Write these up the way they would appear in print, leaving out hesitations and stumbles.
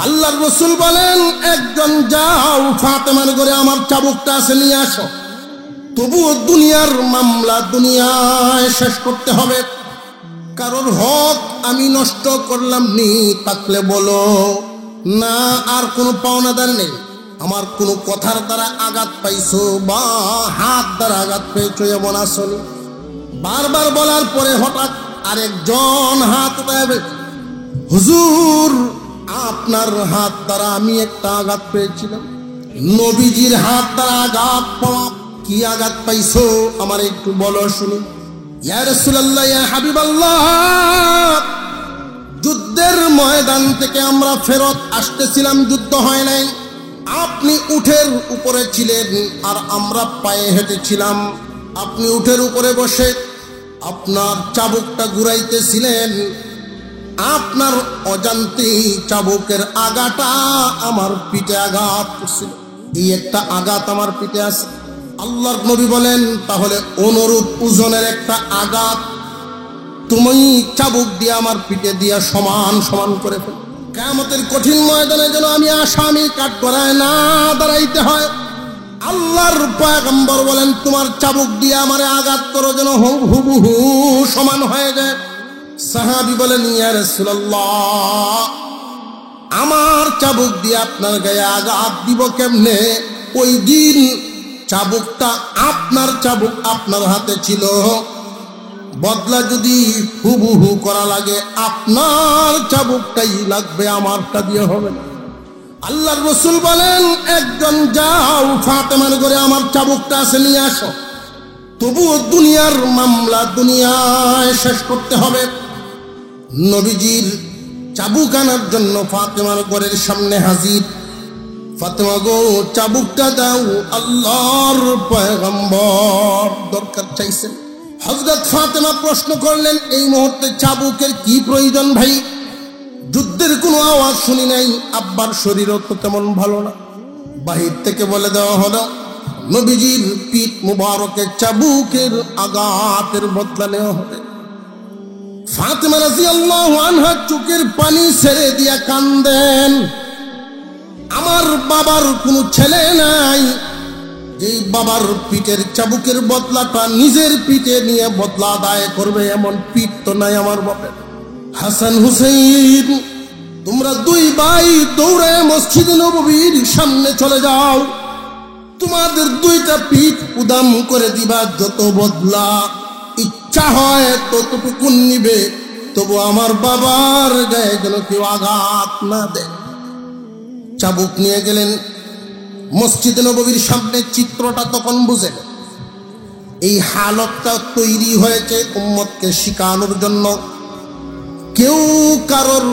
আল্লাহর রাসূল বলেন, একজন যাও ফাতেমার ঘরে আমার চাবুকটা আছে নিয়ে আসো। তবুও দুনিয়ার মামলা দুনিয়ায় শেষ করতে হবে। কারোর হক আমি নষ্ট করলাম নি থাকলে বলো না, আর কোনো পাওনাদার নেই। আমার কোনো কথার দ্বারা আঘাত পাইছো বা হাত দ্বারা আঘাত পেয়েছো এমন আসলে বারবার বলার পরে হঠাৎ আরেকজন হাত দেবে, হুজুর আপনার হাত দ্বারা আমি একটা আঘাত পেয়েছিলাম। নবীজির হাত দ্বারা আঘাত পাওয়া, কি আঘাত পাইছো আমার একটু বলো শুনি। ইয়া রাসূলুল্লাহ, ইয়া হাবিবাল্লাহ, যুদ্ধের ময়দান থেকে আমরা ফেরত আসতেছিলাম, যুদ্ধ হয় নাই। আপনি উটের উপরে ছিলেন আর আমরা পায়ে হেঁটেছিলাম। আপনি উটের উপরে বসে আপনার চাবুকটা ঘুরাইতেছিলেন। আপনার অজান্তেই চাবুকের আঘাতটা আমার পিঠে আঘাত করছিল। এই একটা আঘাত আমার পিঠে আছে। আল্লাহর নবী বলেন, তাহলে অনুরূপ ওজনের একটা আঘাত তুমি চাবুক দিয়ে আমার পিঠে দিয়া সমান সমান করে ফেল। কিয়ামতের কঠিন ময়দানে যেন আমি আসামি কাঠগড়ায় না দাঁড়াইতে হয়। আল্লাহর পয়গম্বর বলেন, তোমার চাবুক দিয়ে আমারে আঘাত করো যেন হুবহু সমান হয়ে যায়। সাহাবী বলেন, ইয়া রাসূলুল্লাহ, আমার চাবুক দিয়ে আপনার গায়ে আঘাত দিব কেমনে? ওই দিন চাবুকটা আপনার চাবুক আপনার হাতে ছিল, বদলা যদি হুবহু করা লাগে আপনার চাবুকটাই লাগবে, আমারটা দিয়ে হবে না। আল্লাহর রাসূল বলেন, একজন যাও ফাতেমার ঘরে আমার চাবুকটা আছে নিয়ে আসো। তবুও দুনিয়ার মামলা দুনিয়ায় শেষ করতে হবে। নবীজির চাবুক আনার জন্য ফাতেমার ঘরের সামনে হাজির। ফাতেমা গো, চাবুকটা দাও। আল্লাহর পয়গম্বর দরকার চাইছেন। হযরত ফাতেমা প্রশ্ন করলেন, এই মুহূর্তে চাবুকের কি প্রয়োজন ভাই? যুদ্ধের কোনো আওয়াজ শুনি নাই, আব্বার শরীরও তো তেমন ভালো না। বাহির থেকে বলে দেওয়া হলো, নবীজির পিঠ মুবারকে চাবুকের আঘাতের বদলা নেওয়া হবে। ফাতেমা রাদিয়াল্লাহু আনহা চোখের পানি ছেড়ে দিয়া কান্দেন। আমার বাবার কোনো ছেলে নাই, এই বাবার পিঠের চাবুকের বদলাটা নিজের পিঠে নিয়ে বদলা আদায় করবে, এমন পিঠ তো নাই আমার বাপের। হাসান হুসাইন, তোমরা দুই ভাই দৌড়ে মসজিদে নববীর সামনে চলে যাও। তোমাদের দুইটা পিঠ উদাম করে দিবা, যত বদলা ইচ্ছা হয় ততটুকু নিবে, তবু আমার বাবার গায়ে যেন কেউ আঘাত না দেয়। চাবুক নিয়ে গেলেন মসজিদে নববীর সামনে। চিত্রটা তখন বুঝেন, এই হালতটা তৈরি হয়েছে উম্মতকে শিখানোর জন্য। কেউ কারোর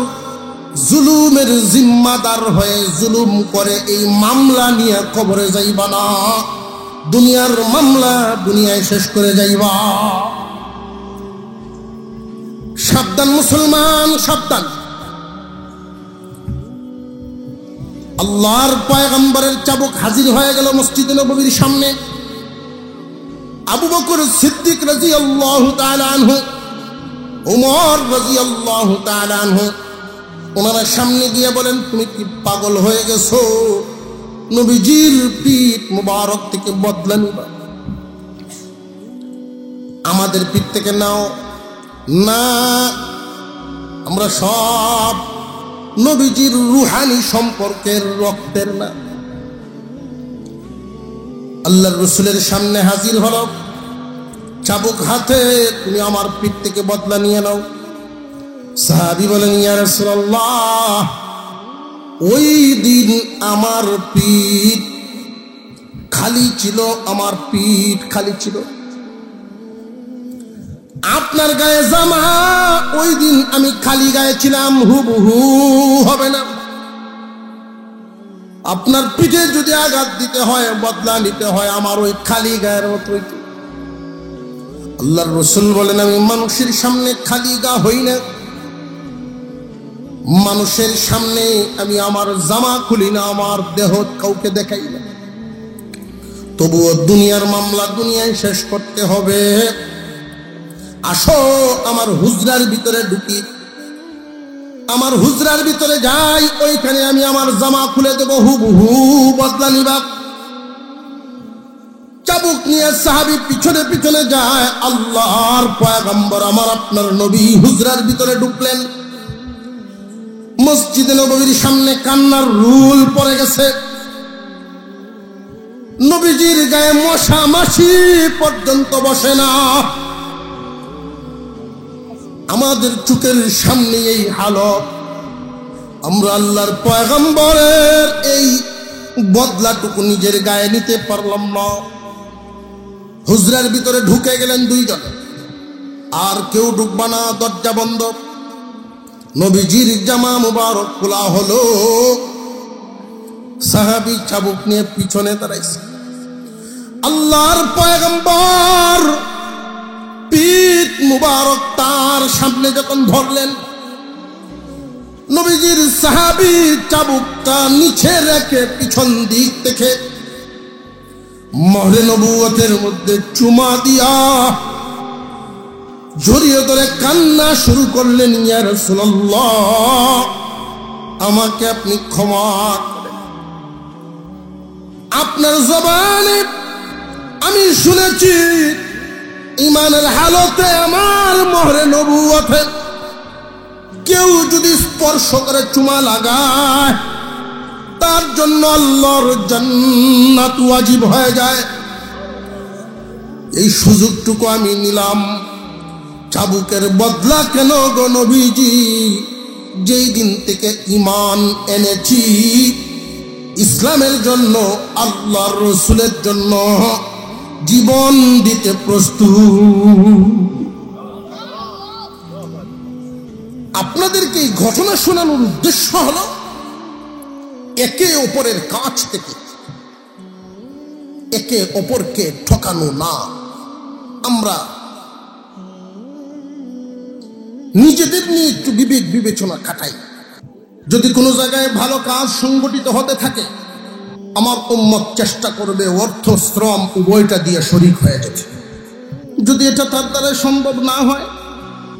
জুলুমের জিম্মাদার হয়ে জুলুম করে এই মামলা নিয়ে কবরে যাইবা না। দুনিয়ার মামলা দুনিয়ায় শেষ করে যাইবা। সাবধান মুসলমান, সাবধান। আল্লাহর পয়গম্বরের চাবুক হাজির হয়ে গেল মসজিদে নববীর সামনে। আবু বকর সিদ্দিক রাদিয়াল্লাহু তাআলা আনহু, ওমর রাদিয়াল্লাহু তাআলা আনহু ওনারা সামনে গিয়ে বলেন, তুমি কি পাগল হয়ে গেছো? নবীজির পিঠ মুবারক থেকে বদলা নিবা? আমাদের পিঠ থেকে নাও না, আমরা সব নবীজির রুহানি সম্পর্কের রক্তের না। আল্লাহর রাসূলের সামনে হাজির হলো, চাবুক হাতে, তুমি আমার পিঠ থেকে বদলা নিয়ে নাও। সাহাবী বলেন, ইয়া রাসূলুল্লাহ, ওই দিন আমার পিঠ খালি ছিল, আমার পিঠ খালি ছিল। আপনার গায়ে জামা, ওই দিন আমি খালি গায়ে ছিলাম, হুবহু হবে না। আপনার পিঠে যদি আঘাত দিতে হয়, বদলা নিতে হয়, আমার ওই খালি গায়ের মতোই। আল্লাহর রাসূল বলেন, আমি মানুষের সামনে খালি গা হই না, মানুষের সামনে আমি আমার জামা খুলি না, আমার দেহ কাউকে দেখাই না। তবুও দুনিয়ার মামলা দুনিয়ায় শেষ করতে হবে। আসো আমার হুজরার ভিতরে ঢুকি। আমার হুজরার ভিতরে যাই, ওইখানে আমি আমার জামা খুলে দেব, হুবহু বদলা নিবা। চাবুক নিয়ে সাহাবী পিছনে পিছনে যায়। আল্লাহর পয়গম্বর আমার আপনার নবী হুজরার ভিতরে ঢুকলেন। মসজিদে নববীর সামনে কান্নার রুল পড়ে গেছে। নবীজির গায়ে মশা মাছি পর্যন্ত বসে না। আমাদের চোখের সামনে এই হালত, আমরা আল্লাহর পয়গম্বরের এই বদলাটুকু নিজের গায়ে নিতে পারলাম না। হুজরার ভিতরে ঢুকে গেলেন দুইজন, আর কেউ ঢুকবা না, দরজা বন্ধ। নবীজির জামা মুবারক খোলা হলো। সাহাবী চাবুক নিয়ে পিছনে দাঁড়াইছে। আল্লাহর পয়গম্বর পিঠ মুবারক তার সামনে যখন ধরলেন, নবীজির সাহাবী চাবুকটা নিচে রেখে পিছন দিক থেকে মোহরে নবুয়তের মধ্যে চুমা দিয়া জড়িয়ে ধরে কান্না শুরু করলেন, ইয়া রাসূলুল্লাহ, আমাকে আপনি ক্ষমা করেন। আপনার জবানে আমি শুনেছি ঈমানের হালতে আমার মোহরে নবুয়তে কেউ যদি স্পর্শ করে চুমা লাগায়, তার জন্য আল্লাহর জান্নাত ওয়াজিব হয়ে যায়। এই সুযোগটুকু আমি নিলাম। চাবুকের বদলা কেন গো নবীজি? যেই দিন থেকে ঈমান এনেছি, ইসলামের জন্য, আল্লাহর রাসূলের জন্য জীবন দিতে প্রস্তুত। আপনাদেরকে এই ঘটনা শোনানোর উদ্দেশ্য হলো একে অপরের কাছ থেকে একে অপরকে ঠকানো না। আমরা নিজেদের নিয়ে একটু বিবেক বিবেচনা খাটাই। যদি কোনো জায়গায় ভালো কাজ সংগঠিত হতে থাকে, আমার উম্মত চেষ্টা করবে অর্থ শ্রম উভয়টা দিয়ে শরীক হয়ে যেতে। যদি এটা তার দ্বারা সম্ভব না হয়,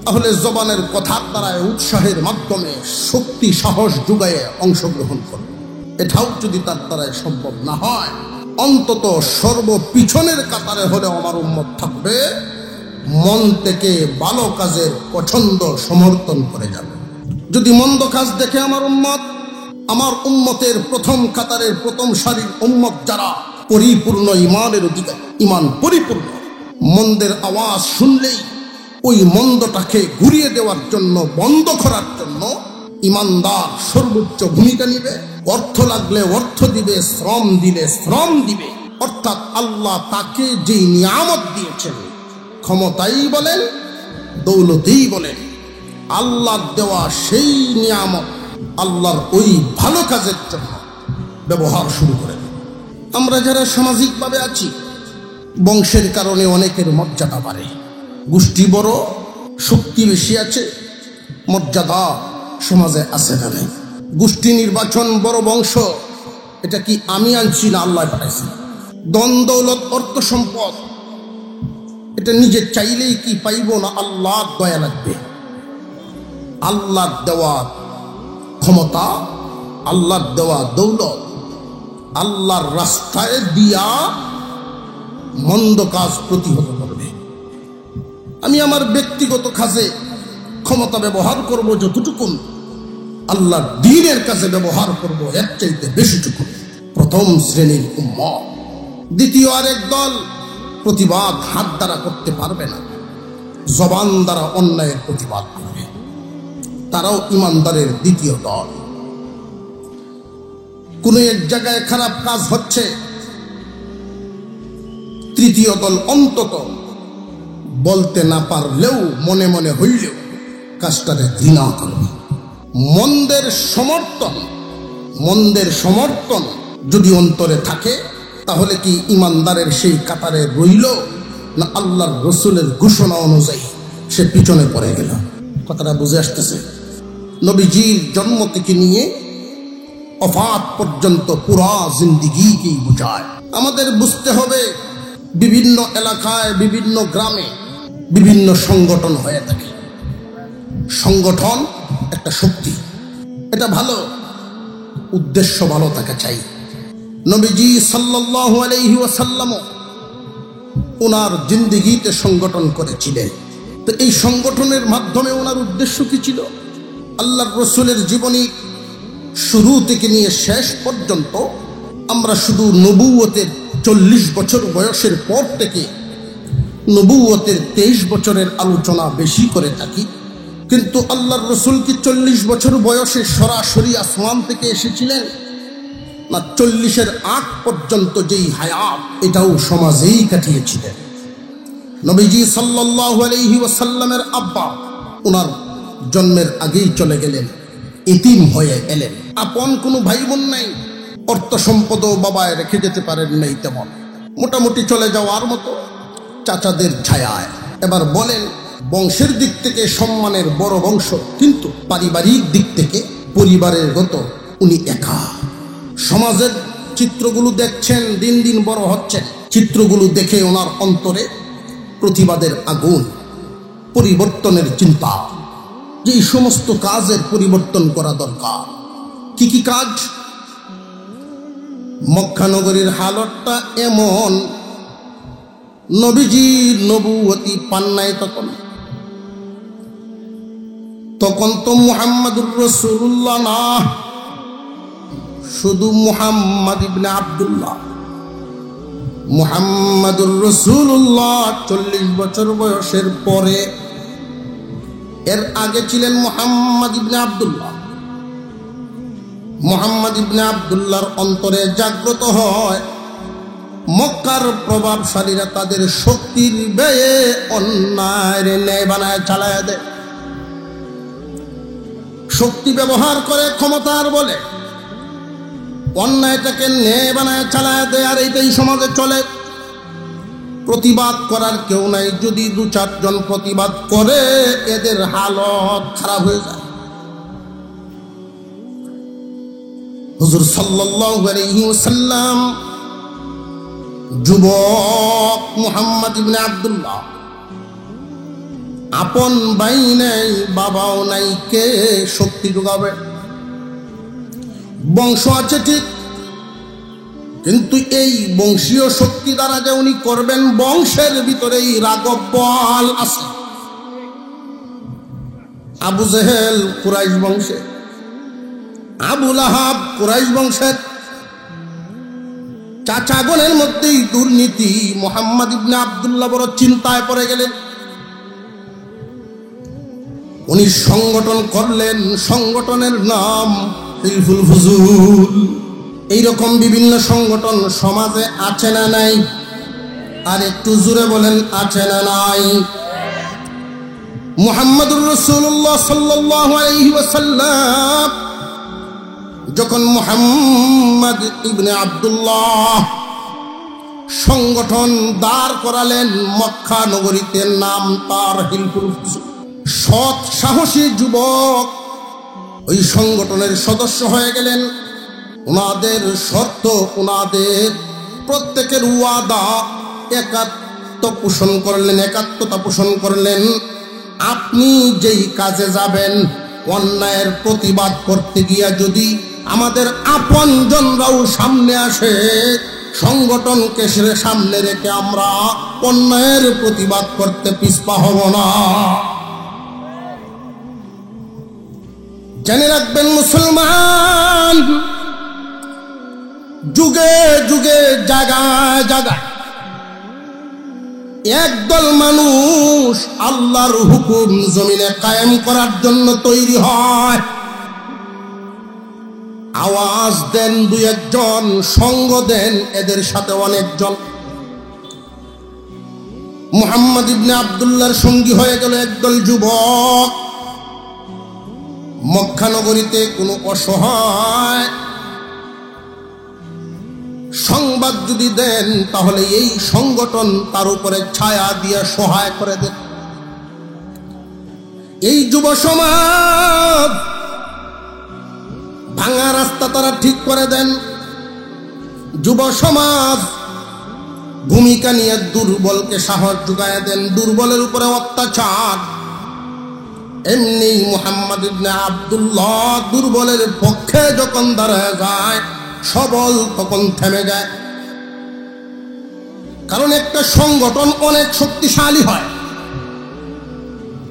তাহলে জবানের কথার দ্বারা উৎসাহের মাধ্যমে শক্তি সাহস যোগায়ে অংশগ্রহণ করবে। এটাও যদি তার দ্বারা সম্ভব না হয়, অন্তত সর্বপিছনের কাতারে হলে আমার উম্মত থাকবে, মন থেকে ভালো কাজের পছন্দ সমর্থন করে যাবে। যদি মন্দ কাজ দেখে আমার উম্মতের প্রথম কাতারের প্রথম সারির উম্মত যারা পরিপূর্ণ ঈমানের অধিকারী, ঈমান পরিপূর্ণ, মন্দের আওয়াজ শুনলেই ওই মন্দটাকে ঘুরিয়ে দেওয়ার জন্য, বন্ধ করার জন্য ঈমানদার সর্বোচ্চ ভূমিকা নিবে। অর্থ লাগলে অর্থ দিবে, শ্রম দিলে শ্রম দিবে। অর্থাৎ আল্লাহ তাকে যে নিয়ামত দিয়েছেন, ক্ষমতাই বলেন, দৌলতেই বলেন, আল্লাহর দেওয়া সেই নিয়ামত আল্লাহর ওই ভালো কাজের জন্য ব্যবহার শুরু করে। আমরা যারা সামাজিকভাবে আছি, বংশের কারণে অনেকের মর্যাদা বাড়ে। গোষ্ঠী বড়, শক্তি বেশি আছে, মর্যাদা সমাজে আছে না নেই। গোষ্ঠী নির্বাচন, বড় বংশ, এটা কি আমি আনছি না আল্লাহ পাঠাইছি? ধন দৌলত অর্থ সম্পদ, এটা নিজে চাইলেই কি পাইব না আল্লাহর দয়া লাগবে? আল্লাহর দেওয়া ক্ষমতা, আল্লাহর দেওয়া দৌলত, আল্লাহর রাস্তায় দিয়া মন্দ কাজ প্রতিহত করবে। আমি আমার ব্যক্তিগত কাজে ক্ষমতা ব্যবহার করব যতটুকু, আল্লাহর দ্বীনের কাজে ব্যবহার করব এর চাইতে বেশিটুকু। প্রথম শ্রেণীর উম্মত। দ্বিতীয় আরেক দল প্রতিবাদ হাত দ্বারা করতে পারবে না, জবান দ্বারা অন্যায়ের প্রতিবাদ করবে। তারাও ইমানদারের দ্বিতীয় দল। কোন এক জায়গায় খারাপ কাজ হচ্ছে, তৃতীয় দল অন্তত বলতে না পারলেও মনে মনে হইলেও কাজটাকে ঘৃণা করবে। মন্দের সমর্থন যদি অন্তরে থাকে, তাহলে কি ইমানদারের সেই কাতারে রইল, না আল্লাহর রসুলের ঘোষণা অনুযায়ী সে পিছনে পড়ে গেল? কথাটা বুঝে আসতেছে? নবীজির জন্ম থেকে নিয়ে ওফাত পর্যন্ত পুরা জিন্দেগিকেই বোঝায়। আমাদের বুঝতে হবে, বিভিন্ন এলাকায়, বিভিন্ন গ্রামে বিভিন্ন সংগঠন হয়ে থাকে। সংগঠন একটা শক্তি, এটা ভালো, উদ্দেশ্য ভালো থাকা চাই। নবীজি সাল্লাল্লাহু আলাইহি ওয়াসাল্লাম ওনার জিন্দেগিতে সংগঠন করেছিলেন। তো এই সংগঠনের মাধ্যমে ওনার উদ্দেশ্য কি ছিল? আল্লাহর রসুলের জীবনী শুরু থেকে নিয়ে শেষ পর্যন্ত আমরা শুধু নবুয়তের 40 বছর বয়সের পর থেকে নবুয়তের 23 বছরের আলোচনা বেশি করে থাকি, কিন্তু আল্লাহর রসুল কি 40 বছর বয়সে সরাসরি আসমান থেকে এসেছিলেন? না, 40-এর আগ পর্যন্ত যেই হায়াত, এটাও সমাজেই কাটিয়েছিলেন। নবীজি সাল্লাল্লাহু আলাইহি ওয়াসাল্লামের আব্বা ওনার জন্মের আগেই চলে গেলেন, এতিম হয়ে এলেন। আপন কোনো ভাই বোন নাই, অর্থ সম্পদও বাবায় রেখে যেতে পারেন নাই তেমন, মোটামুটি চলে যাওয়ার মতো চাচাদের ছায়ায়। এবার বলেন, বংশের দিক থেকে সম্মানের বড় বংশ, কিন্তু পারিবারিক দিক থেকে পরিবারের গত উনি একা। সমাজের চিত্রগুলো দেখছেন, দিন দিন বড় হচ্ছেন, চিত্রগুলো দেখে ওনার অন্তরে প্রতিবাদের আগুন, পরিবর্তনের চিন্তা, যে এই সমস্ত কাজের পরিবর্তন করা দরকার। কি কি কাজ? মক্কা নগরীর হালতটা এমন, নবীজি নবুয়তি পান নাই তখন তো মুহাম্মাদুর রাসূলুল্লাহ না, শুধু মুহাম্মদ ইবনে আব্দুল্লাহ। মুহাম্মাদুর রাসূলুল্লাহ 40 বছর বয়সের পরে, এর আগে ছিলেন মুহাম্মদ ইবনে আব্দুল্লাহ। মুহাম্মদ ইবনে আব্দুল্লাহর অন্তরে জাগ্রত হয়, মক্কার প্রভাবশালীরা তাদের শক্তির ব্যয়ে অন্যায়ের ন্যায় বানায় চালায় দেয়। শক্তি ব্যবহার করে, ক্ষমতার বলে অন্যায়টাকে ন্যায় বানায় চালায় দেয়, আর এইটাই সমাজে চলে। প্রতিবাদ করার কেউ নাই, যদি 2-4 জন প্রতিবাদ করে এদের হালত খারাপ হয়ে যায়। হুজুর সাল্লাল্লাহু আলাইহি ওয়াসাল্লাম যুবক মুহাম্মদ ইবনে আব্দুল্লাহ, আপন ভাই নাই, বাবাও নাই, কে শক্তি যোগাবে? বংশ আছে ঠিক, কিন্তু এই বংশীয় শক্তি দ্বারা যে উনি করবেন, বংশের ভিতরেই রাগব বল আছে। আবু জেহেল কুরাইশ বংশে, আবু লাহাব কুরাইশ বংশের, চাচাগণের মধ্যেই দুর্নীতি। মুহাম্মদ ইবনে আব্দুল্লাহ বড় চিন্তায় পড়ে গেলেন। উনি সংগঠন করলেন, সংগঠনের নাম হিলফুল ফুজুল। এইরকম বিভিন্ন সংগঠন সমাজে আছে না নাই? আর একটু জোরে বলেন, আছে না নাই? মুহাম্মদুর রাসূলুল্লাহ সাল্লাল্লাহু আলাইহি ওয়াসাল্লাম যখন মুহাম্মদ ইবনে আব্দুল্লাহ সংগঠন দাঁড় করালেন মক্কা নগরীতে, নাম তার হিলফুল ফুজুল। সৎ সাহসী যুবক ওই সংগঠনের সদস্য হয়ে গেলেন। ওনাদের শর্ত, ওনাদের প্রত্যেকের ওয়াদা, একাত্মতা পোষণ করলেন। আপনি যেই কাজে যাবেন, অন্যায়ের প্রতিবাদ করতে গিয়া যদি আমাদের আপনজনরাও সামনে আসে, সংগঠনকে সামনে রেখে আমরা অন্যায়ের প্রতিবাদ করতে পিছপা হব না। জেনে রাখবেন মুসলমান, যুগে যুগে জায়গায় জায়গায় একদল মানুষ আল্লাহর হুকুম জমিনে কায়েম করার জন্য তৈরি হয়। আওয়াজ দেন 2-1 জন, সঙ্গ দেন এদের সাথে অনেকজন। মুহাম্মদ ইবনে আব্দুল্লাহর সঙ্গী হয়ে গেল একদল যুবক। মক্কা নগরীতে কোনো অসহায় সংবাদ যদি দেন, তাহলে এই সংগঠন তার উপরে ছায়া দিয়ে সহায় করে দেন। এই যুব সমাজ ভাঙা রাস্তা তারা ঠিক করে দেন। যুব সমাজ ভূমিকা নিয়ে দুর্বলকে সাহস যোগায় দেন। দুর্বলের উপরে অত্যাচার, এমনি মুহাম্মদ ইবনে আব্দুল্লাহ দুর্বলের পক্ষে যখন দাঁড়ায় যায়, সবল তখন থেমে যায়। কারণ একটা সংগঠন অনেক শক্তিশালী হয়,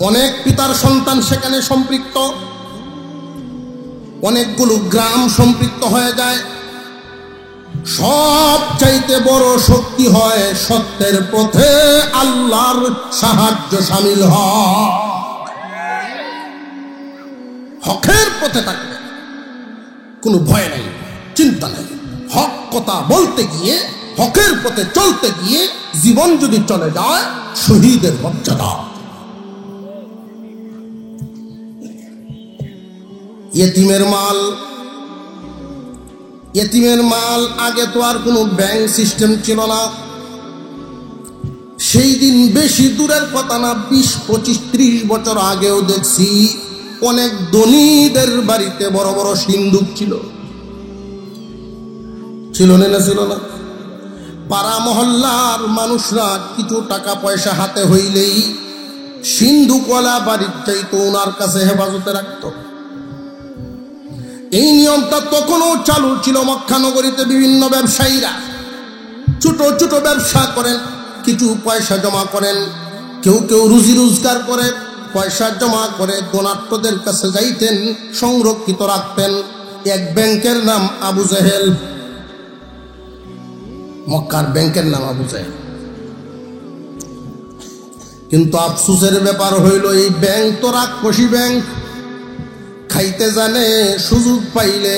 অনেক পিতার সন্তান সেখানে সম্পৃক্ত, অনেকগুলো গ্রাম সম্পৃক্ত হয়ে যায়। সব চাইতে বড় শক্তি হয় সত্যের পথে আল্লাহর সাহায্য শামিল হয়। হকের পথে থাকবে, কোনো ভয় নাই, চিন্তা নাই। হক কথা বলতে গিয়ে, হকের পথে চলতে গিয়ে জীবন যদি চলে যায়, শহীদের মর্যাদা। ইয়েতিমের মাল, ইয়েতিমের মাল, আগে তো আর কোনো ব্যাংক সিস্টেম ছিল না। সেই দিন বেশি দূরের কথা না, 20, 25, 30 বছর আগেও দেখছি অনেক ধনীদের বাড়িতে বড় বড় সিন্দুক ছিল। ছিল না ছিল না? পাড়া মহল্লার মানুষরা কিছু টাকা পয়সা হাতে হইলেই সিন্দুকওয়ালা বাড়ির চাইতো ওনার কাছে হেফাজতে রাখত। এই নিয়মটা তখনও চালু ছিল মক্কা নগরীতে। বিভিন্ন ব্যবসায়ীরা ছোট ছোট ব্যবসা করেন, কিছু পয়সা জমা করেন, কেউ কেউ রুজি রোজগার করে পয়সা জমা করে ধনাঢ্যদের কাছে যাইতেন, সংরক্ষিত রাখতেন। এক ব্যাংকের নাম আবু জেহেল, মক্কার ব্যাংকের নাম আবু জেহেল। কিন্তু আফসোসের ব্যাপার হইল, এই ব্যাংক তো রাক্ষসী ব্যাংক, খাইতে জানে, সুযোগ পাইলে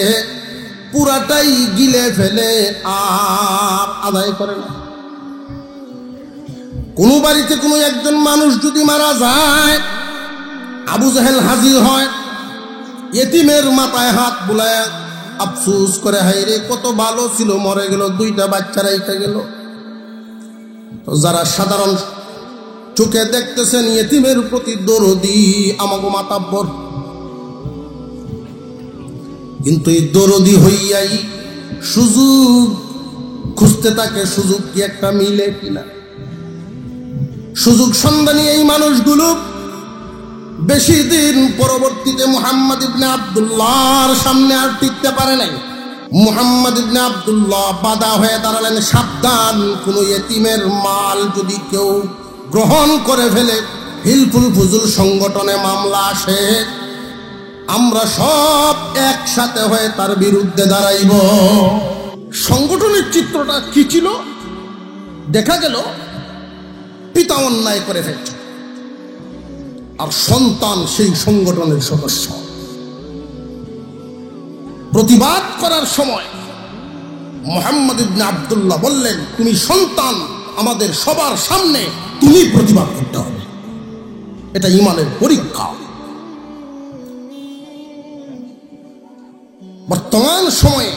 পুরাটাই গিলে ফেলে, আর আদায় করে না। কোন বাড়িতে কোনো একজন মানুষ যদি মারা যায়, আবু জেহেল হাজির হয়, ইয়েতিমের মাথায় হাত বুলায় আফসোস করে, হায় রে কত ভালো ছিল, মরে গেল, 2টা বাচ্চা রেখে গেল। তো যারা সাধারণ চোখে দেখতেছেন ইয়েতিমের প্রতি দরদি, আমাকে মাতাব্বর, কিন্তু এই দরদি হইয়াই সুযোগ খুঁজতে থাকে, সুযোগ কি একটা মিলে কিনা। সুযোগ সন্ধানী এই মানুষগুলো বেশি দিন পরবর্তীতে মুহাম্মদ ইবনে আব্দুল্লাহর সামনে আর টিকতে পারে নাই। মুহাম্মদ ইবনে আব্দুল্লাহ বাধা হয়ে দাঁড়ালেন, সাবধান, কোন ইয়েতিমের মাল যদি কেউ গ্রহণ করে ফেলে, হিলফুল ফুজুল সংগঠনে মামলা আসে, আমরা সব একসাথে হয়ে তার বিরুদ্ধে দাঁড়াইব। সংগঠনের চিত্রটা কি ছিল? দেখা গেল পিতা অন্যায় করে ফেলছে, আর সন্তান সেই সংগঠনের সদস্য। প্রতিবাদ করার সময় মুহাম্মদ ইবনে আব্দুল্লাহ বললেন, তুমি সন্তান, আমাদের সবার সামনে তুমি প্রতিবাদ করতে হবে, এটা ঈমানের পরীক্ষা। বর্তমান সময়ে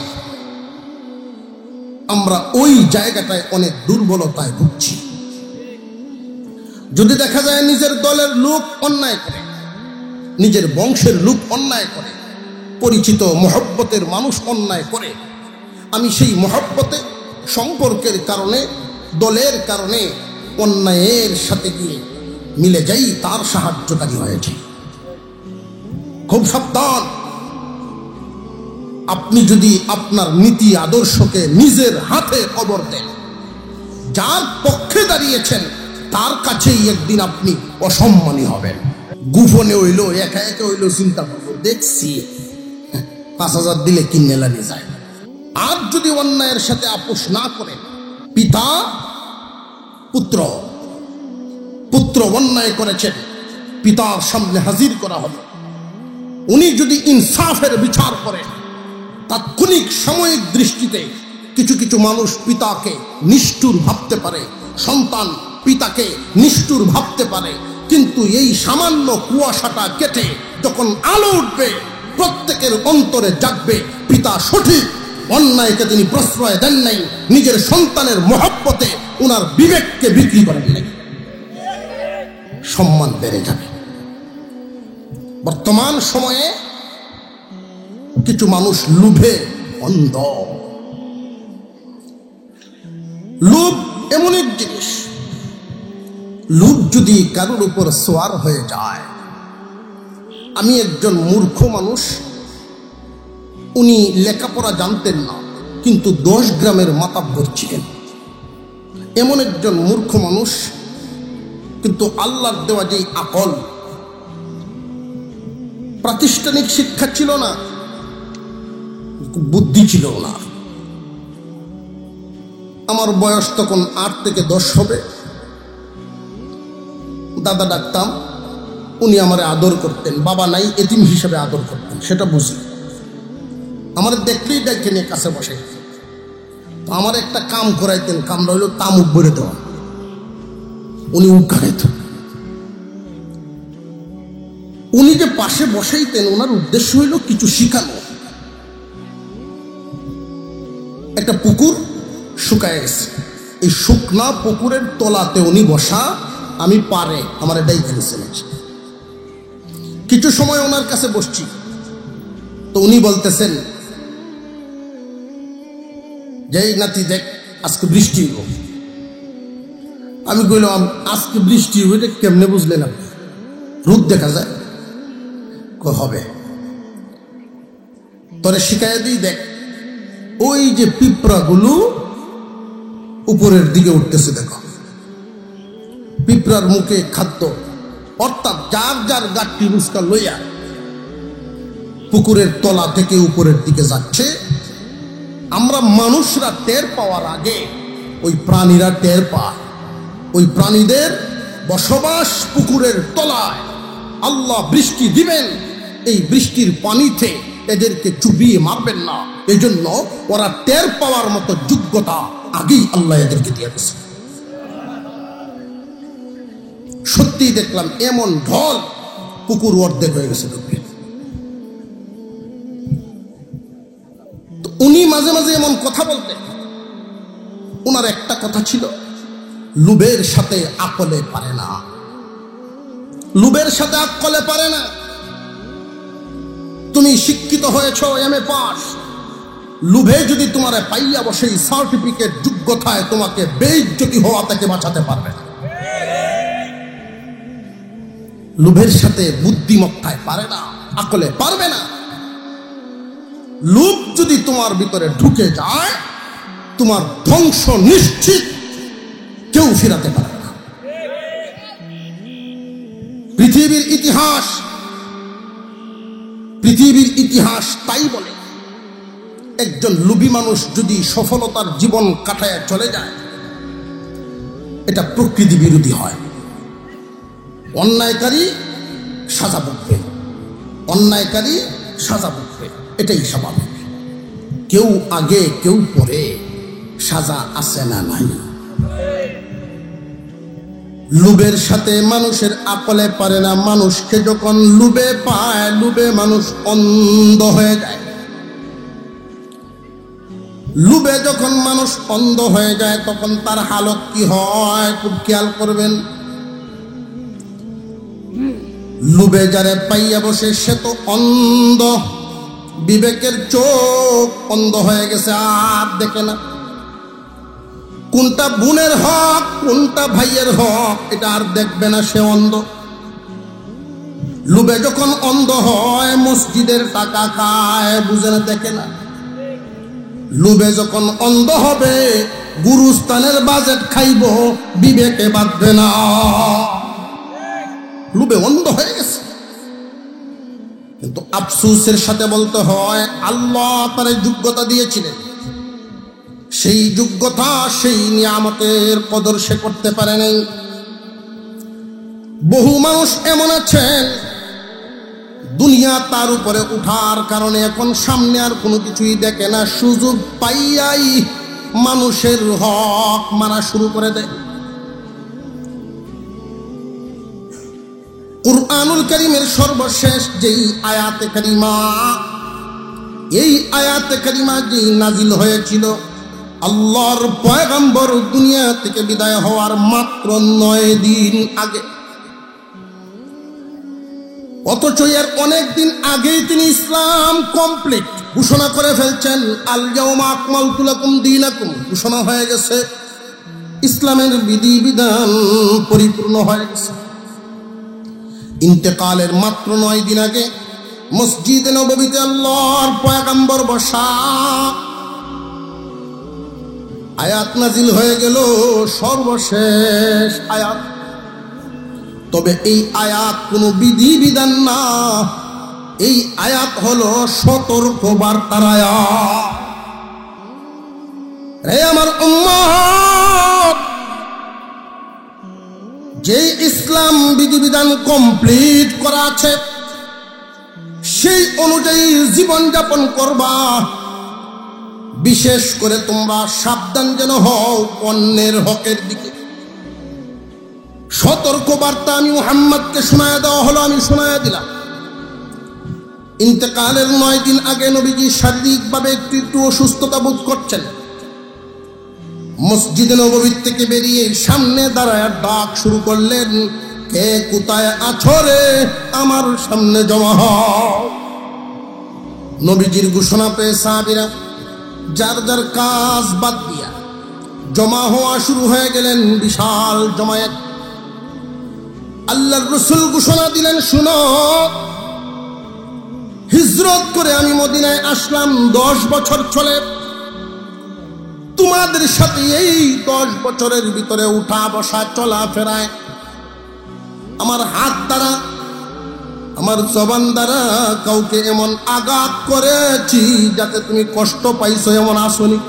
আমরা ওই জায়গাটায় অনেক দুর্বলতায় ভুগছি। যদি দেখা যায় নিজের দলের লোক অন্যায় করে, নিজের বংশের লোক অন্যায় করে, পরিচিত মহব্বতের মানুষ অন্যায় করে, আমি সেই মহব্বতে, সম্পর্কের কারণে, দলের কারণে অন্যায়ের সাথে গিয়ে মিলে যাই, তার সাহায্যকারী হয়েছে। খুব সাবধান। আপনি যদি আপনার নীতি আদর্শকে নিজের হাতে কবর দেন, যার পক্ষে দাঁড়িয়েছেন তার কাছেই একদিন আপনি অসম্মানী হবেন। গোপনে হইল, একা একা হইল, চিন্তা করবো, দেখছি 5,000 দিলে কিনে লাগে যায়। আর যদি অন্যায়ের সাথে আপোষ না করেন, পিতা পুত্র, পুত্র অন্যায় করেছেন, পিতার সামনে হাজির করা হলো, উনি যদি ইনসাফের বিচার করেন, তাৎক্ষণিক সাময়িক দৃষ্টিতে কিছু কিছু মানুষ পিতাকে নিষ্ঠুর ভাবতে পারে, সন্তান পিতাকে নিষ্ঠুর ভাবতে পারে, কিন্তু এই সামান্য কুয়াশাটা কেটে যখন আলো উঠবে, প্রত্যেকের অন্তরে জাগবে পিতা সঠিক, অন্যায়কে তিনি প্রশ্রয় দেন নাই, নিজের সন্তানের মহব্বতে উনার বিবেককে বিক্রি করেন নাই, সম্মান বেড়ে যাবে। বর্তমান সময়ে কিছু মানুষ লোভে অন্ধ। লোভ এমন এক জিনিস, লোভ যদি কারোর উপর সোয়ার হয়ে যায়, আমি একজন মূর্খ মানুষ, উনি লেখাপড়া জানতেন না কিন্তু 10 গ্রামের মাতাব্বর ছিলেন। এমন একজন মূর্খ মানুষ, কিন্তু আল্লাহর দেওয়া যে আকল, প্রাতিষ্ঠানিক শিক্ষা ছিল না, বুদ্ধি ছিল না। আমার বয়স তখন 8 থেকে 10 হবে। দাদা ডাকতাম, উনি আমারে আদর করতেন, বাবা নাই এতিম হিসেবে আদর করতেন, সেটা বুঝি। আমার দেখলেই দেখে নিয়ে কাছে বসে, তো আমার একটা কাম করাইতেন, কামটা হইল তামুক ভরে দেওয়া। উনি উকারাইত, উনি যে পাশে বসাইতেন ওনার উদ্দেশ্য হইল কিছু শিখানো। একটা পুকুর শুকায় গেছে, এই শুকনা পুকুরের তলাতে উনি বসা, আমি পারে আমার এটাই খেলেছেন। কিছু সময় ওনার কাছে বসছি, তো উনি বলতেছেন যে নাতি দেখ আজকে বৃষ্টি হইব। আমি কইলাম আজকে বৃষ্টি হইব এটা কেমনে বুঝলেন আপনি? রোদ দেখা যায়? হবে, তোরে শিখাইয়া দিই, দেখ ওই যে পিঁপড়াগুলো উপরের দিকে উঠতেছে, দেখো পিঁপড়ার মুখে খাদ্য, অর্থাৎ যার যার গাঠটি মুস্কা লইয়া পুকুরের তলা থেকে উপরের দিকে যাচ্ছে। আমরা মানুষরা টের পাওয়ার আগে ওই প্রাণীরা টের পায়। ওই প্রাণীদের বসবাস পুকুরের তলায়। আল্লাহ বৃষ্টি দিবেন, এই বৃষ্টির পানিতে এদেরকে চুবিয়ে মারবেন না, এই জন্য ওরা টের পাওয়ার মতো যোগ্যতা আগেই আল্লাহ এদেরকে দিয়ে দিয়েছে। সত্যি দেখলাম এমন ঢল, পুকুর অর্ধেক হয়ে গেছে। উনি মাঝে মাঝে এমন কথা বলতেন। ওনার একটা কথা ছিল, লুবের সাথে আকলে পারে না, লুবের সাথে আকলে পারে না। তুমি শিক্ষিত হয়েছ, এমএ পাস, লুভে যদি তোমার পাইয়া বসে সার্টিফিকেট যোগ্যতায় তোমাকে বেইজ্জতি হওয়া থেকে বাঁচাতে পারবে না। লুভের সাথে বুদ্ধিমত্তায় পারে না, আকলে পারবে না। লোভ যদি তোমার ভিতরে ঢুকে যায়, তোমার ধ্বংস নিশ্চিত, কেউ ফিরাতে পারে না। পৃথিবীর ইতিহাস তাই বলে, একজন লোভী মানুষ যদি সফলতার জীবন কাটায় চলে যায়, এটা প্রকৃতি বিরোধী হয়। অন্যায়কারী সাজা ভুগবে, অন্যায়কারী সাজা ভুগবে, এটাই স্বাভাবিক। কেউ আগে কেউ পরে, সাজা আছে না নাই। লুবের সাথে মানুষের আকলে পারে না। মানুষকে যখন লুবে পায়, লুবে মানুষ অন্ধ হয়ে যায়। লুবে যখন মানুষ অন্ধ হয়ে যায়, তখন তার হালত কি হয় খুব খেয়াল করবেন। লুবে যারে পাইয়া বসে সে তো অন্ধ, বিবেকের চোখ অন্ধ হয়ে গেছে, আর দেখে না কোনটা বোনের হক কোনটা ভাইয়ের হক, এটা আর দেখবে না, সে অন্ধ। লুবে যখন অন্ধ হয়, মসজিদের টাকা খায়, বুঝে না, দেখে না। লুবে যখন অন্ধ হবে, গুরুস্থানের বাজেট খাইব, বিবেকে বাঁধবে না। লুবে অন্ধ হয়ে গেছে। কিন্তু আফসোসের সাথে বলতে হয়, আল্লাহ তার যোগ্যতা দিয়েছিলেন, সেই যোগ্যতা, সেই নিয়ামতের কদর সে করতে পারে নাই। বহু মানুষ এমন আছেন, দুনিয়া তার উপরে উঠার কারণে এখন সামনে আর কোনো কিছুই দেখে না, সুযোগ পাইয়াই মানুষের হক মানা শুরু করে দেয়। কুরআনুল কারীমের সর্বশেষ যেই আয়াতে কারিমা, এই আয়াতে কারিমা যেই নাজিল হয়েছিল আল্লাহর পয়গম্বর দুনিয়া থেকে বিদায় হওয়ার মাত্র 9 দিন আগে, অথচ এর অনেক দিন আগেই তিনি ইসলাম কমপ্লিট ঘোষণা করে ফেলছেন। আল ইয়াউমা আকমালতু লাকুম দীনাকুম ঘোষণা হয়ে গেছে, ইসলামের বিধিবিধান পরিপূর্ণ হয়ে গেছে। ইন্তেকালের মাত্র 9 দিন আগে মসজিদে নববীতে আল্লাহর পয়গম্বর বসা, আয়াত নাজিল হয়ে গেল, সর্বশেষ আয়াত। তবে এই আয়াত কোনো বিধি বিধান না, এই আয়াত হলো সতর্ক বার্তার আয়াত। রে আমার উম্মত, যে ইসলাম বিধিবিধান কমপ্লিট করা আছে সেই অনুযায়ী জীবন যাপন করবা। বিশেষ করে তোমরা সাবধান যেন হও অন্যের হকের দিকে। সতর্ক বার্তা আমি মুহাম্মদকে শোনায় দেওয়া হলো, আমি শোনায় দিলাম। ইন্তেকালের 9 দিন আগে নবীজি শারীরিকভাবে একটু অসুস্থতা বোধ করছেন। মসজিদে নববী থেকে বেরিয়ে সামনে দাঁড়ায় ডাক শুরু করলেন, কে কোথায় আছো রে, আমার সামনে জমা হও। নবীজির ঘোষণা পেয়ে সাহাবীরা যার যার কাজ বাদ দিয়া জমা হওয়া শুরু হয়ে গেলেন, বিশাল জমায়েত। আল্লাহর রাসূল ঘোষণা দিলেন, শুনো, হিজরত করে আমি মদিনায় আসলাম 10 বছর চলে। তোমাদের সাথে এই 10 বছরের ভিতরে উঠা বসা চলা ফেরায় আমার হাত দ্বারা, আমার জবান দ্বারা কাউকে এমন আঘাত করেছি যাতে তুমি কষ্ট পাইছো এমন আসনি।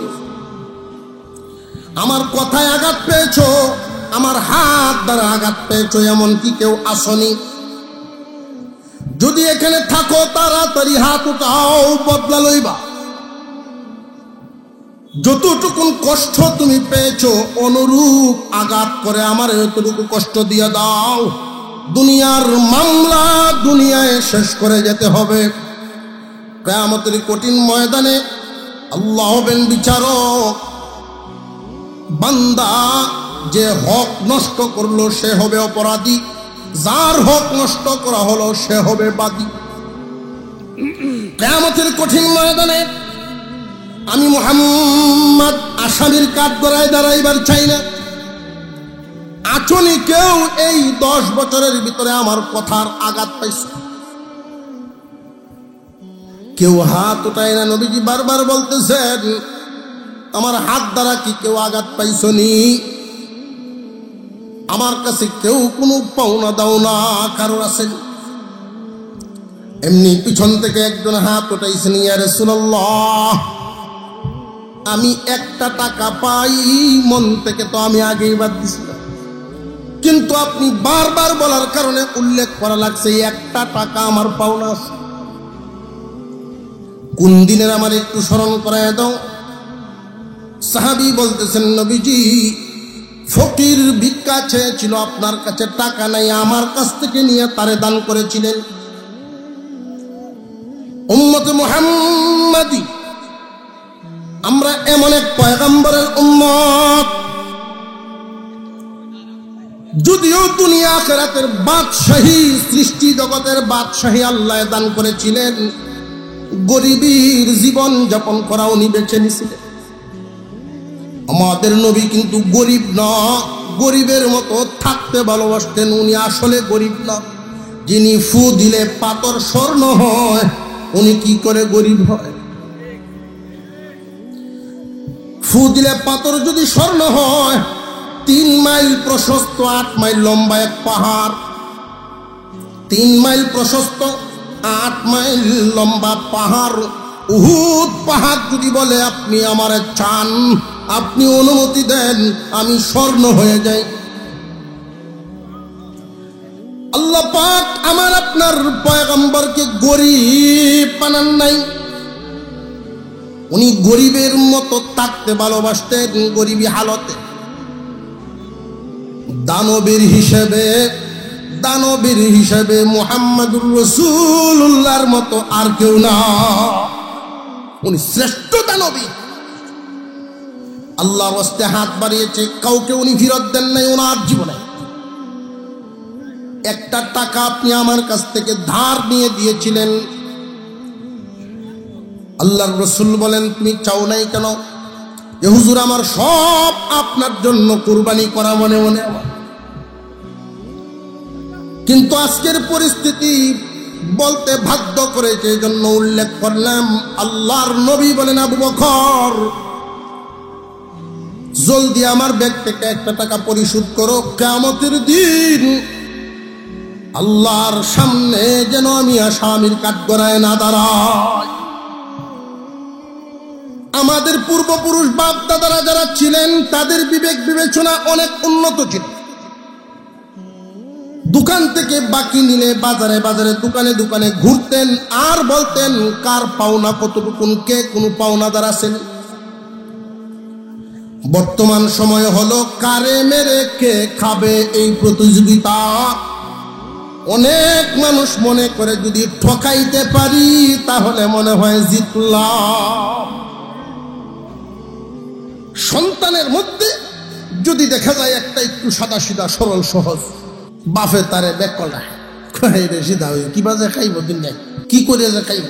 আমার কথায় আঘাত পেয়েছো, আমার হাত দ্বারা আঘাত পেয়েছো এমন কি কেউ আসনি? যদি এখানে থাকো তাড়াতাড়ি হাত উঠাও, বদলা লইবা। যতটুকুন কষ্ট তুমি পেয়েছো অনুরূপ আঘাত করে আমার এতটুকু কষ্ট দিয়ে দাও। দুনিয়ার মামলা দুনিয়ায় শেষ করে যেতে হবে। কিয়ামতের কঠিন ময়দানে আল্লাহ হবেন বিচারক। বান্দা যে হক নষ্ট করলো সে হবে অপরাধী, যার হক নষ্ট করা হলো সে হবে বাদী। কিয়ামতের কঠিন ময়দানে আমি মুহাম্মদ আসামির কাঠ গড়ায় দাঁড়াইবার চাই না। আচনি কেউ এই 10 বছরের ভিতরে আমার কথার আঘাত পাইছে? কেউ হাত উঠায় না। নবীজি বারবার বলতেছেন, আমার হাত দ্বারা কি কেউ আঘাত পাইছনি? আমার কাছে কেউ কোনো পাওনা দাও না কারোর আছে? এমনি পিছন থেকে একজন হাত উঠাইছেন, ইয়া রাসূলুল্লাহ, আমি 1টা টাকা পাই, মন থেকে তো আমি আগেই বাদ দিছিলাম, কিন্তু আপনি বারবার বলার কারণে উল্লেখ করা লাগছে 1টা টাকা আমার পাওনা আছে। কোন দিনের আমার একটু স্মরণ করায় দাও। সাহাবী বলতেছেন, নবীজি ফকির ভিক্ষা চেয়েছিল, আপনার কাছে টাকা নাই, আমার কাছ থেকে নিয়ে তারে দান করেছিলেন। উম্মতে মুহাম্মাদি, আমরা এমন এক পয়গম্বরের উম্মত, যদিও দুনিয়া আখিরাতের বাদশাহী, সৃষ্টি জগতের বাদশাহী আল্লাহ দান করেছিলেন, গরিবীর জীবন যাপন করা উনি বেছে নিয়েছিলেন। আমাদের নবী কিন্তু গরিব না, গরিবের মতো থাকতে ভালোবাসতেন। উনি আসলে গরিব না। যিনি ফু দিলে পাথর স্বর্ণ হয়, উনি কি করে গরিব হয়? ফু দিলে পাথর যদি স্বর্ণ হয়, 3 মাইল প্রশস্ত 8 মাইল লম্বা এক পাহাড়, 3 মাইল প্রশস্ত 8 মাইল লম্বা পাহাড়, উহুদ পাহাড় যদি বলে আপনি আমারে চান, আপনি অনুমতি দেন, আমি স্বর্ণ হয়ে যাই। আল্লাহ পাক আমার আপনার পয়গম্বরকে গরিব বানান নাই। উনি গরিবের মতো থাকতে ভালোবাসতেন, গরিবী হালতে। দানবীর হিসেবে মুহাম্মদুর রাসূলুল্লাহর মতো আর কেউ না। উনি শ্রেষ্ঠ দানবী। আল্লাহর ওয়াস্তে হাত বাড়িয়েছে, কাউকে উনি ফিরত দেন নাই ওনার জীবনে। 1টা টাকা আপনি আমার কাছ থেকে ধার নিয়ে দিয়েছিলেন। আল্লাহর রাসূল বলেন, তুমি চাও নাই কেন? যে হুজুর, আমার সব আপনার জন্য কুরবানি করা মনে মনে আমার। কিন্তু আজকের পরিস্থিতি বলতে বাধ্য করেছে, এই জন্য উল্লেখ করলাম। আল্লাহর নবী বলেন, আবু বকর জলদি আমার ব্যাগ থেকে 1 টাকা পরিশোধ করো, কিয়ামতের দিন আল্লাহর সামনে যেন আমি আসামির কাঠগড়ায় না দাঁড়াই। আমাদের পূর্বপুরুষ বাপ দাদারা যারা ছিলেন তাদের বিবেক বিবেচনা অনেক উন্নত ছিল। দোকান থেকে বাকি নিলে বাজারে বাজারে দোকানে দোকানে ঘুরতেন আর বলতেন কার পাওনা কতটুকুন, কে কোন পাওনাদার আছেন। বর্তমান সময় হলো কারে মেরে কে খাবে এই প্রতিযোগিতা। অনেক মানুষ মনে করে যদি ঠকাইতে পারি তাহলে মনে হয় জিতলাম। সন্তানের মধ্যে যদি দেখা যায় একটা একটু সাদা সিধা সরল সহজ, বাপে তারে বেকলায় সিধা হয়ে কি বাজে খাইব, দিন নাই কি করে যে খাইব।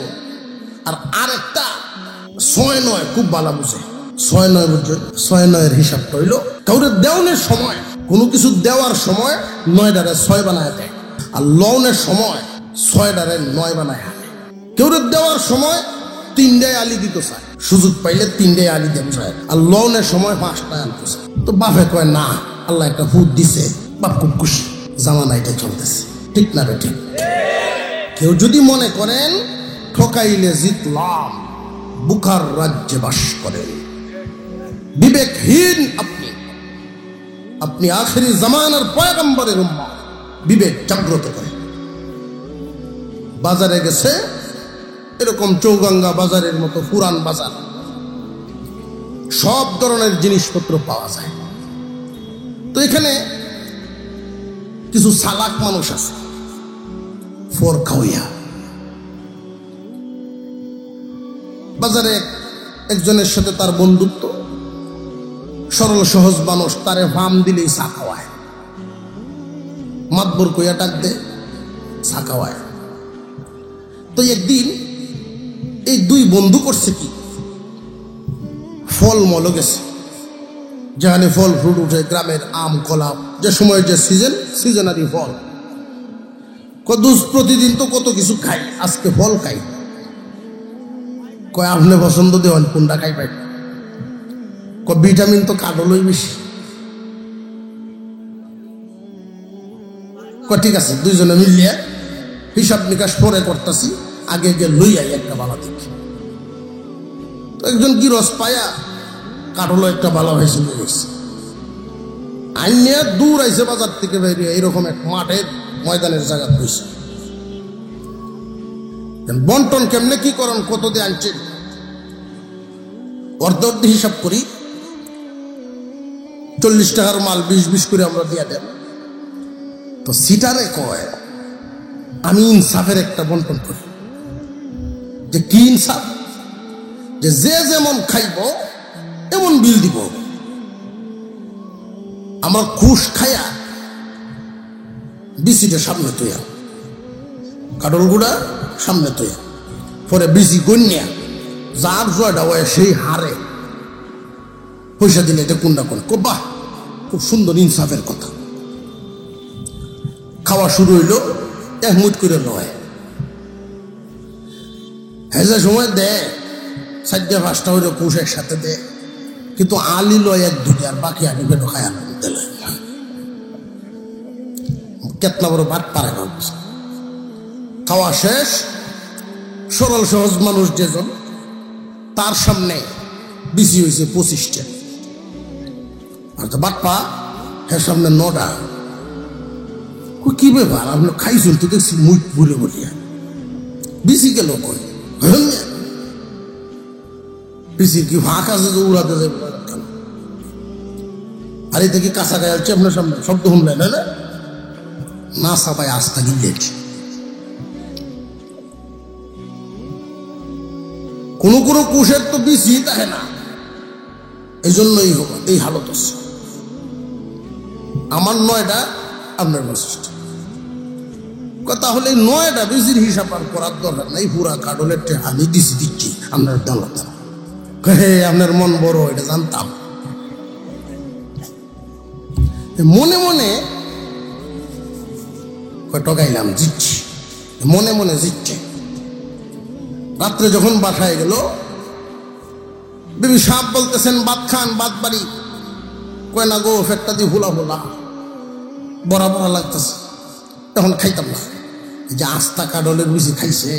আর আরেকটা 6-9 খুব ভালো বুঝে, 6-9 বুঝে। 6-9 হিসাব করিল কাউরে দেওয়ানের সময়, কোনো কিছু দেওয়ার সময় 9টারে 6 বানায় দেয়, আর লওনের সময় 6টারে 9 বানায় আনে। কেউরে দেওয়ার সময় 3টায় আলি দিতে চায়, সুযোগ পাইলে 3টায় আলি দেন চায়, আর লওনের সময় 5টায় আনতে চায়। তো বাপে কয় না, আল্লাহ একটা ভূত দিছে, বাপ খুব খুশি। জামানা এটা চলতেছে, ঠিক না রে? ঠিক। কেউ যদি মনে করেন ঠকাইলে জিতলাম, বুখার রাজ্যে বাস করেন, বিবেকহীন আপনি। আপনি আখেরি জামানার পয়গম্বরের উম্মত, বিবেক জাগ্রত করে। বাজারে গেছে এরকম চৌগাঙ্গা বাজারের মতো পুরান বাজার, সব ধরনের জিনিসপত্র পাওয়া যায়। তো এখানে কিছু চালাক মানুষ আছে, ফোর খাওয়া। বাজারে একজনের সাথে তার বন্ধুত্ব, সরল সহজ মানুষ, তারে ফাম দিলেই চা খাওয়ায়, মাতবর কইয়া ডাক দে, চা খাওয়ায়। তো একদিন এই 2 বন্ধু করছে কি, ফল মল গেছে, যেখানে ফল ফ্রুট উঠে, গ্রামের আম কলা, যে সময় যে সিজনারি ফল। কদুস প্রতিদিন তো কত কিছু খাই, আজকে ফল খাই। কয় আপনি পছন্দ দেওয়ান কোনটা খাই পাই? ভিটামিন তো কাঠলই বেশি। ঠিক আছে, 2 জনে মিলিয়ে হিসাব নিকাশ পরে করতেছি, আগে গিয়ে লই আই একটা বালা দেখি। তো একজন কি রস পায়া কাঠলো একটা বালা হয়েছে, আইনিয়া দূর আইসে বাজার থেকে বেরিয়ে এইরকম এক মাঠের ময়দানের জায়গা বসে। বন্টন কেমনে কি করেন, কত দিয়ে আনছেন? অর্ধ হিসাব করি, 40 টাকার মাল 20-20 করে আমরা দিয়া দেন। তো সিটারে কয় আমি ইনসাফের একটা বন্টন করি। যে কি ইনসাফ? যে যেমন খাইব এমন বিল দিব। আমার খুশ খায়া বিসিটা সামনে তৈয়া, কাটল গুড়া সামনে তৈয়া, পরে বিসি গন্যা যার জয়টা হয় সেই হারে পয়সা দিলে এটা কোনটা কোন। বাহ, খুব সুন্দর ইনসাফের কথা। খাওয়া শুরু হইলো, 1 মুঠ করে লয়। হ্যাঁ, যে সময় দেয় 4-5টা হইলো কুশ একসাথে দেয়, কিন্তু আলি লয় 1-2টা, আর বাকি আলি পেটো খায় দিলে। কেতনা বড় বাট পারে না। খাওয়া শেষ, সরল সহজ মানুষ যেজন, তার সামনে বিসি হয়েছে 25টা, আর তো বাটপা হ্যাঁ সামনে 9টা। কি ব্যাপার, আপনি খাইছেন তো দেখছি মুখ বলে বলিয়া, বিসি গেল কই? বিসি কি ফাঁক আছে যে উড়াতে যাবে? আর এই থেকে কাঁচা গায়ে আছে আপনার সামনে, শব্দ শুনলেন না? না সাবাই আস্থা গিলেন। কোনো কোনো কোষের তো বিসি থাকে না, এই জন্যই হবে এই হালত। আমার 9টা, আপনার 25টা। তাহলে 9টা বিসির হিসাব আর করার দরকার নাই, পুরা কাডলের আমি দিচ্ছি আপনার দলত। আপনার মন বড়, এটা জানতাম। মনে মনে টকাইলাম, জিতছি, মনে মনে জিতছে। রাত্রে যখন বাসায় গেল, বিবি সাহেব বলতেছেন ভাত খান, ভাত বাড়ি। কয় না গো, ফেটটা দিয়ে ভুলা ভোলা বড়া বড়া লাগতেছে, তখন খাইতাম না। এই যে আস্তা কাডলের বেশি খাইছে,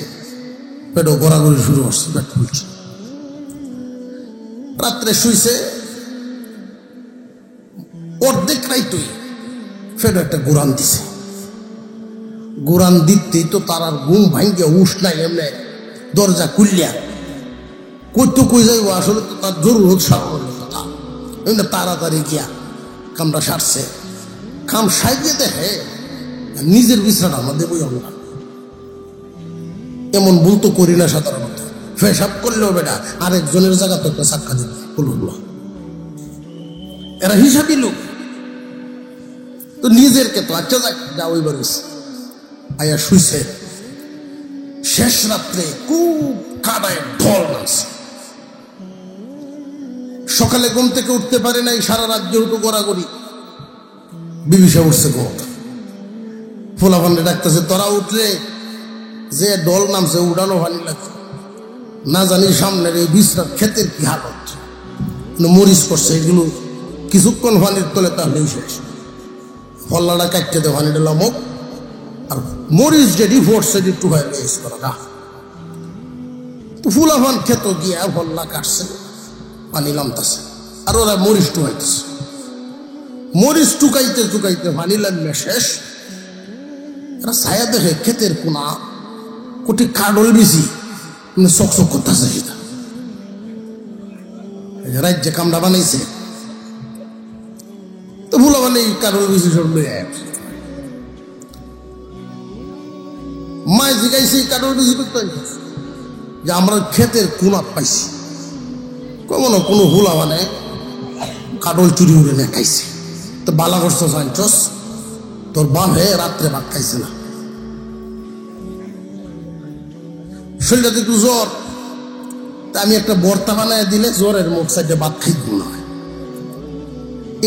পেটও গড়াগড়ি শুরু করছে, পেট ফুলছে। রাত্রে শুইছে, অর্ধেক রাইতই ফের একটা গুরান দিছে। গুরান দিতেই তো তার আর ঘুম ভাঙ্গিয়া উঠ নাই, এমনি দরজা খুললিয়া কইতো কই যাইব। আসলে তো তার জরুরত সারানোর কথা, এমনি তাড়াতাড়ি গিয়া কামটা সারছে। কাম সাইয়ে দেখে নিজের বিছানা আমাদের বই আমরা এমন ভুল তো করি না সাধারণত। ফেসাব করলেও বেটা আরেকজনের জায়গা তো একটা সাক্ষা দিবে, বলুন এরা হিসাবই লোক তো নিজের কে তো আচ্ছা যাক যা ওইবার আয়া শুইছে। শেষ রাত্রে খুব কাদায় ঢল নামছে। সকালে ঘুম থেকে উঠতে পারে নাই, সারা রাত যেহেতু গড়াগড়ি। বিবিসা উঠছে গো, ফোলাফান্ডে ডাকতেছে, তোরা উঠলে যে ডল নামছে উড়ানো পানি লাগছে। না জানি সামনের এই বিশ্রাম ক্ষেতের কি হালত, মরিচ করছে এগুলো কিছুক্ষণ পানির তলে তাহলেই শেষ। ফল্লাটা কাটতে দে, পানিটা লমক আর মরিচ যেটি ফোর্সে একটু হয় বেশ করা গা। তো ফুলাফান খেত গিয়া ফল্লা কাটছে, পানি নামতেছে, আর ওরা মরিচ টুকাইতেছে। মরিচ টুকাইতে টুকাইতে পানি লাগবে শেষ। এরা ছায়া দেখে ক্ষেতের কোনা কোটি কাডল বেশি চকচক করতেছে। সেটা রাজ্যে কামড়া বানাইছে তো ভুলা মানে কাডল বেশি সব লই মায় জিগাইছে কাডল বেশি করতে যে আমরা ক্ষেতের কোনা পাইছি। কমনো কোনো ভুলা মানে কাডল চুরি উড়ে নিয়ে খাইছে। তো বালা করছ জানছস, তোর বাপে রাত্রে ভাত খাইছে না, শরীরটা একটু জ্বর, তা আমি একটা বর্তা বানায় দিলে জ্বরের মুখ সাইডে ভাত খাইব না।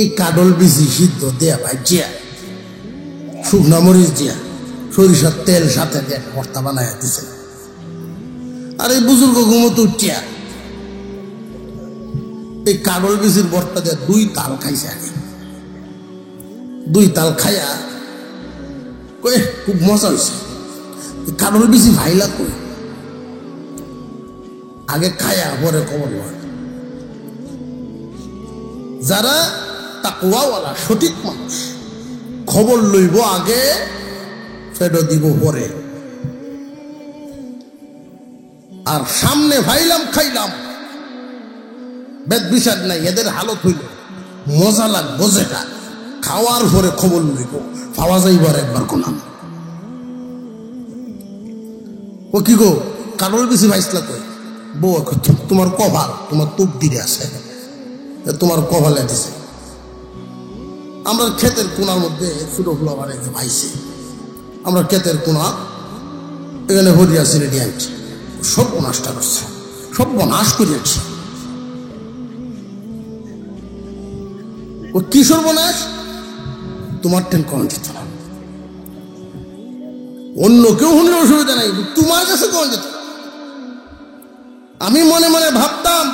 এই কাডল বিচি সিদ্ধ দেয়া ভাই জিয়া, শুকনা মরিচ দিয়া সরিষার তেল সাথে দিয়ে বর্তা বানায় দিছে। আর এই বুজুর্গ ঘুমোতে উঠিয়া এই কাডল বিচির বর্তা দিয়ে 2 তাল খাইছে। আগে 2 তাল খাইয়া কই খুব মজা হয়েছে। কাডল বিচি ভাইলা কই, আগে খায়া পরে খবর লয়। যারা তাকওয়াওয়ালা সঠিক মানুষ খবর লইব আগে, ফেরত দিব পরে। আর সামনে ভাইলাম খাইলাম বেদ বিষাদ নাই, এদের হালত হইল মজা লাগবো যেটা খাওয়ার পরে খবর লইব, পাওয়া যাইবার একবার কোনাম। ও কি গো কাডল বেশি ভাইসলা কই, বউ তোমার কভাল, তোমার তুপ দিতে আছে, তোমার কভালে দিছে। আমরা ক্ষেতের কোনার মধ্যে ছোটো ফুলা বাড়িতে ভাইছে, আমরা ক্ষেতের কোনা এখানে হরিয়া সিরে দিয়ে আনছি, সর্বনাশটা করছে, সর্বনাশ করিয়াছি। ও কি সর্বনাশ, তোমার টেন কম যেত না, অন্য কেউ শুনলে অসুবিধা নাই, তোমার কাছে কম যেত। আমি মনে মনে ভাবতাম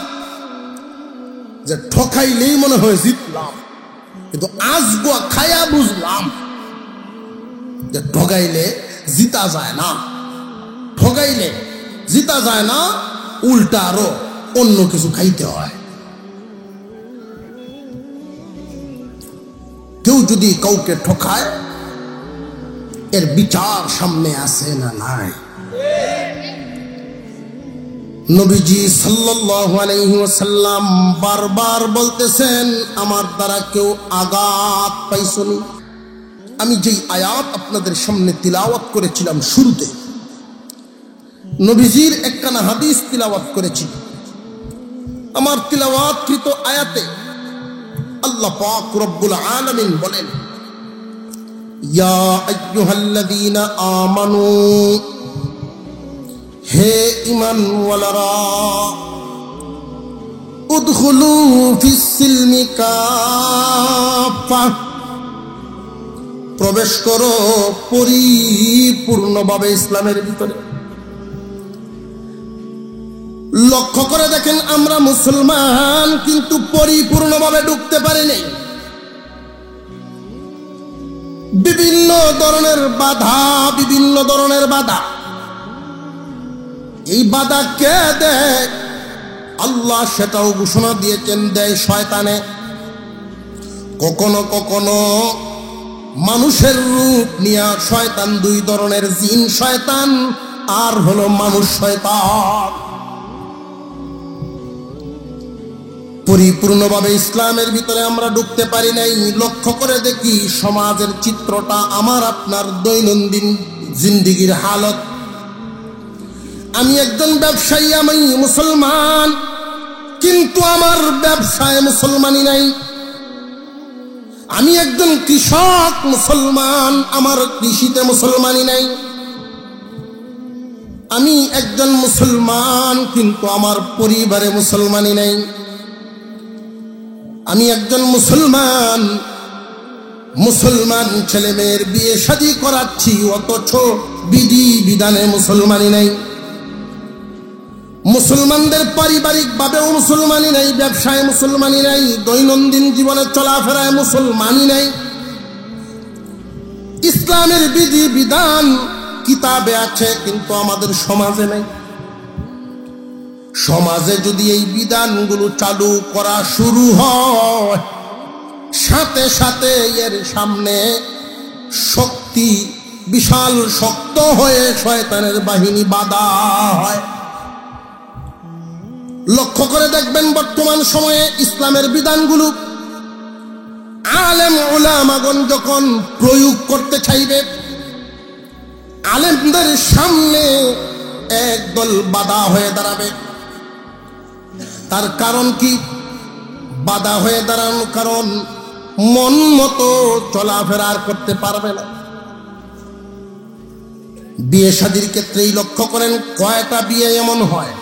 যে ঠকাইলেই মনে হয় জিতলাম, কিন্তু আজ গোয়া খায়া বুঝলাম যে ঠকাইলে জিতা যায় না, ঠকাইলে জিতা যায় না, উল্টা আরো অন্য কিছু খাইতে হয়। কেউ যদি কাউকে ঠকায় এর বিচার সামনে আসে না নাই। নবীজি সাল্লাল্লাহু আলাইহি ওয়াসাল্লাম বারবার বলতেছেন, আমার দ্বারা কেউ আঘাত পাইছনি। আমি যেই আয়াত আপনাদের সামনে তিলাওয়াত করেছিলাম শুরুতে, নবীজির একখানা হাদিস তিলাওয়াত করেছি। আমার তিলাওয়াতকৃত আয়াতে আল্লাহ পাক রব্বুল আলামিন বলেন, ইয়া আইয়ুহাল্লাযীনা আমানু, হে ঈমানওয়ালারা, উদখুলু ফিস সিলমি কাফা, প্রবেশ করো পরিপূর্ণভাবে ইসলামের ভিতরে। লক্ষ্য করে দেখেন, আমরা মুসলমান কিন্তু পরিপূর্ণভাবে ঢুকতে পারিনি। বিভিন্ন ধরনের বাধা। এই বাধা কে দেয়? আল্লাহ সেটাও ঘোষণা দিয়েছেন, দেয় শয়তানে। কখনো কখনো মানুষের রূপ নিয়ে শয়তান, দুই ধরনের, জিন শয়তান আর হলো মানুষ শয়তান। পরিপূর্ণভাবে ইসলামের ভিতরে আমরা ঢুকতে পারি নাই। লক্ষ্য করে দেখি সমাজের চিত্রটা, আমার আপনার দৈনন্দিন জিন্দিগির হালত। আমি একজন ব্যবসায়ী, আমি মুসলমান, কিন্তু আমার ব্যবসায় মুসলমানি নাই। আমি একজন কৃষক, মুসলমান, আমার কৃষিতে মুসলমানি নাই। আমি একজন মুসলমান, কিন্তু আমার পরিবারে মুসলমানি নাই। আমি একজন মুসলমান ছেলে মেয়ের বিয়ে শাদী করাচ্ছি, অথচ বিধি বিধানে মুসলমানি নাই। মুসলমানদের পারিবারিক ভাবেও মুসলমানি নাই, ব্যবসায় মুসলমানি নাই, দৈনন্দিন জীবনে চলাফেরায় মুসলমানি নাই। ইসলামের বিধি বিধান কিতাবে আছে, কিন্তু আমাদের সমাজে নাই। সমাজে যদি এই বিধানগুলো চালু করা শুরু হয়, সাথে সাথে এর সামনে শক্তি বিশাল শক্ত হয়ে শয়তানের বাহিনী বাধা হয়। লক্ষ্য করে দেখবেন, বর্তমান সময়ে ইসলামের বিধানগুলো আলেম উলামাগণ যখন প্রয়োগ করতে চাইবে, আলেমদের সামনে একদল বাধা হয়ে দাঁড়াবে। তার কারণ কি? বাধা হয়ে দাঁড়ানোর কারণ, মন মতো চলাফেরা করতে পারবে না। বিয়ে শাদীর ক্ষেত্রেই লক্ষ্য করেন, কয়টা বিয়ে এমন হয়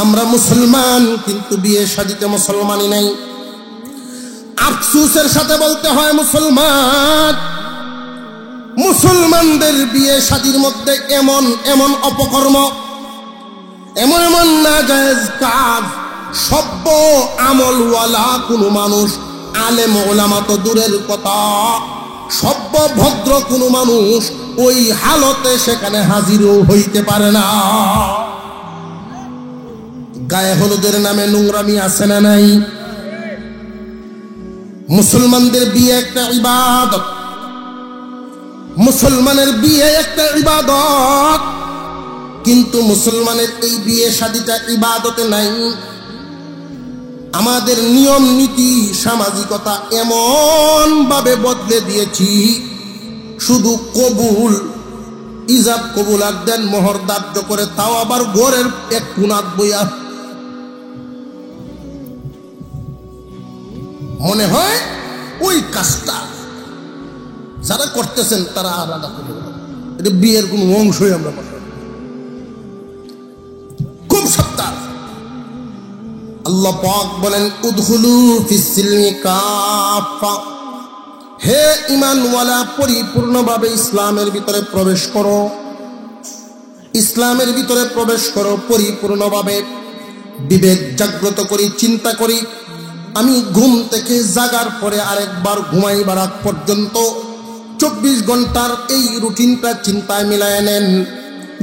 আমরা মুসলমান কিন্তু বিয়ে শাদীতে মুসলমানই নাই। আফসোসের সাথে বলতে হয়, মুসলমানদের বিয়ে শাদীর মধ্যে এমন এমন অপকর্ম, এমন নাজায়েজ কাজ, সভ্য আমলওয়ালা কোনো মানুষ, আলেম ওলামা তো দূরের কথা, সভ্য ভদ্র কোনো মানুষ ওই হালতে সেখানে হাজিরও হইতে পারে না। গায়ে হলুদের নামে নোংরামি আছে না নাই? মুসলমানদের বিয়ে একটা ইবাদত, মুসলমানের বিয়ে একটা ইবাদত, কিন্তু মুসলমানের এই বিয়ে শাদীটা ইবাদতে নাই। আমাদের নিয়ম নীতি সামাজিকতা এমন ভাবে বদলে দিয়েছি, শুধু কবুল ইজাব কবুল আর দেন মোহর ধার্য করে, তাও আবার ঘরের এক কোণাত বইয়া। মনে হয় ওই কাজটা যারা করতেছেন তারা আলাদা করে, এটা বিয়ের কোন অংশই আমরা পাই। খুব সাবধান। আল্লাহ পাক বলেন, উদখুলু ফিস-সিলমি কাফা, হে ঈমানওয়ালা, পরিপূর্ণভাবে ইসলামের ভিতরে প্রবেশ করো। ইসলামের ভিতরে প্রবেশ করো পরিপূর্ণভাবে। বিবেক জাগ্রত করি, চিন্তা করি। আমি ঘুম থেকে জাগার পরে আরেকবার ঘুমাইবার আগ পর্যন্ত 24 ঘন্টার এই রুটিনটা চিন্তায় মিলায় নেন।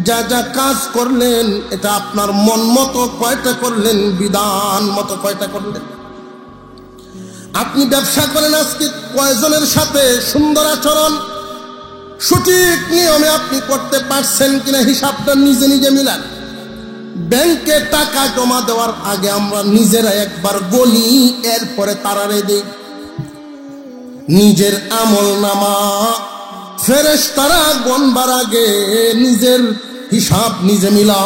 যা যা কাজ করলেন, এটা আপনার মন মতো কয়টা করলেন, বিধান মতো কয়টা করলেন। আপনি ব্যবসা করেন, আজকে কয়জনের সাথে সুন্দর আচরণ সঠিক নিয়মে আপনি করতে পারছেন কিনা হিসাবটা নিজে নিজে মিলান। ব্যাংকে টাকা জমা দেওয়ার আগে আমরা নিজেরা একবার গনি, এরপরে তারারে দেই। নিজের আমল নামা ফেরেশতারা গণবার আগে নিজের হিসাব নিজে মিলা।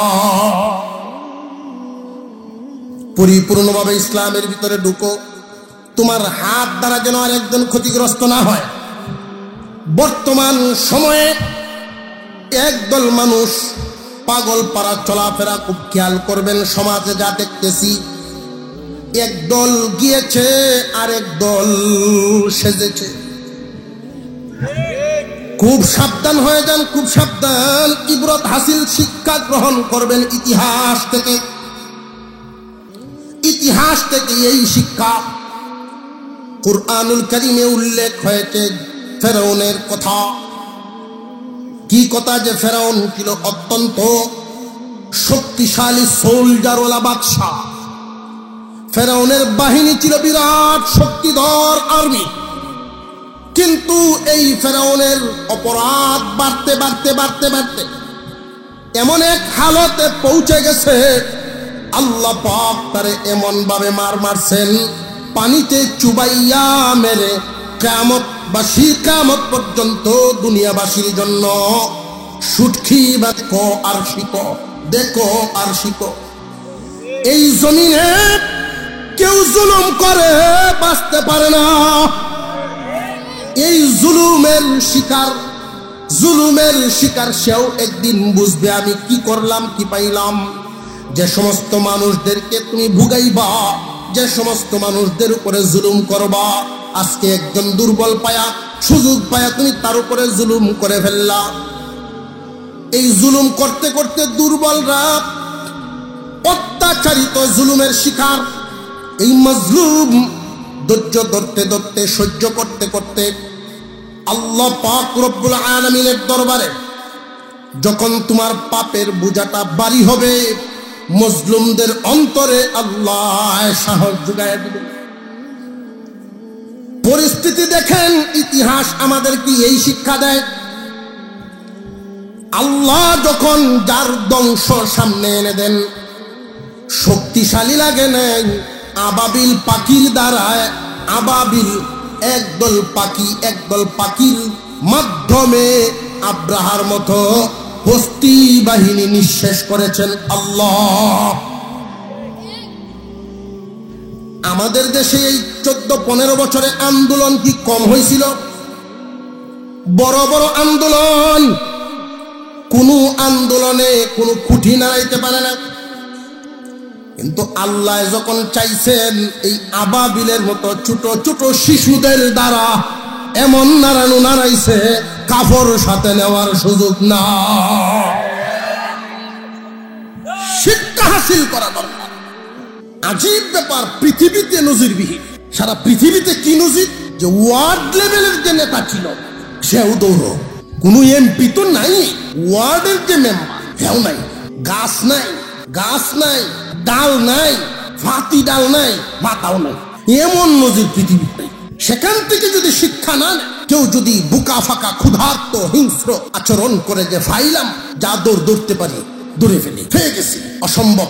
পরিপূর্ণভাবে ইসলামের ভিতরে ঢুকো। তোমার হাত দ্বারা যেন আর একজন ক্ষতিগ্রস্ত না হয়। বর্তমান সময়ে একদল মানুষ পাগল পাড়া চলাফেরা, খুব খেয়াল করবেন। সমাজে যা দেখতেছি, একদল গিয়েছে আর একদল সেজেছে। খুব সাবধান হয়ে যান, খুব সাবধান। ইবরত হাসিল, শিক্ষা গ্রহণ করবেন ইতিহাস থেকে। ইতিহাস থেকে এই শিক্ষা। কুরআনুল কারীমে উল্লেখ হয়েছে ফেরাউনের কথা। কি কথা? যে ফেরাউন ছিল অত্যন্ত শক্তিশালী সোলজারওয়ালা বাদশাহ। ফেরাউনের বাহিনী ছিল বিরাট শক্তিধর আর্মি। কিন্তু এই ফেরাউনের অপরাধ বাড়তে বাড়তে বাড়তে বাড়তে এমন এক হালতে পৌঁছে গেছে, আল্লাহ পাক তারে এমন ভাবে মারছেন, পানিতে চুবাইয়া মেরে কিয়ামত পর্যন্ত দুনিয়াবাসীর জন্য সুটকি বা দেখো আর শিখো, দেখো আর শিখো। এই জমিনে কেউ জুলুম করে বাঁচতে পারে না। এই জুলুমের শিকার সেও একদিন বুঝবে আমি কি করলাম, কি পাইলাম। যে সমস্ত মানুষদেরকে তুমি ভুগাইবা, যে সমস্ত মানুষদের উপরে জুলুম করবা, আজকে একজন দুর্বল পায়া, সুযোগ পায়া তুমি তার উপরে জুলুম করে ফেললা। এই জুলুম করতে করতে দুর্বলরা অত্যাচারিত, জুলুমের শিকার। এই মজলুম ধৈর্য ধরতে ধরতে, সহ্য করতে করতে আল্লাহ পাক রব্বুল আলামিনের দরবারে যখন তোমার পাপের বোঝাটা ভারী হবে, মজলুমদের অন্তরে আল্লাহ সাহস জুগায় দিবেন। পরিস্থিতি দেখেন, ইতিহাস আমাদেরকে এই শিক্ষা দেয়। আল্লাহ যখন যার ধ্বংস সামনে এনে দেন, শক্তিশালী লাগে নাই, আবাবিল পাখির দ্বারায়, আবাবিল একদল পাখির মাধ্যমে আব্রাহার মতো হস্তি বাহিনী নিঃশেষ করেছেন আল্লাহ। আমাদের দেশে এই 14-15 বছরে আন্দোলন কি কম হয়েছিল? বড় বড় আন্দোলন, কোন আন্দোলনে কোনো খুঁটি নাড়াইতে পারে না। কিন্তু আল্লাহ যখন চাইছেন, এই আবাবিলের মতো ছোট ছোট শিশুদের দ্বারা এমন নাড়াইছে, কাফর সাথে নেওয়ার সুযোগ না। শিক্ষা হাসিল করা দরকার। আজীব ব্যাপার, পৃথিবীতে নজিরবিহীন। সারা পৃথিবীতে কি নজির? যে ওয়ার্ড লেভেলের যে নেতা ছিল সেও দৌড়, কোন এমপি তো নাই, ওয়ার্ডের যে মেম্বার সেও নাই, গাছ নাই, ডাল নাই, ফাতি ডাল নাই, মাথাও নাই, এমন নজির পৃথিবীতে। সেখান থেকে যদি শিক্ষা না নেয়, কেউ যদি বুকা ফাঁকা ক্ষুধার্ত হিংস্র আচরণ করে, যে ফাইলাম যা দৌড়তে পারি দৌড়ে ফেলি, হয়ে গেছি, অসম্ভব।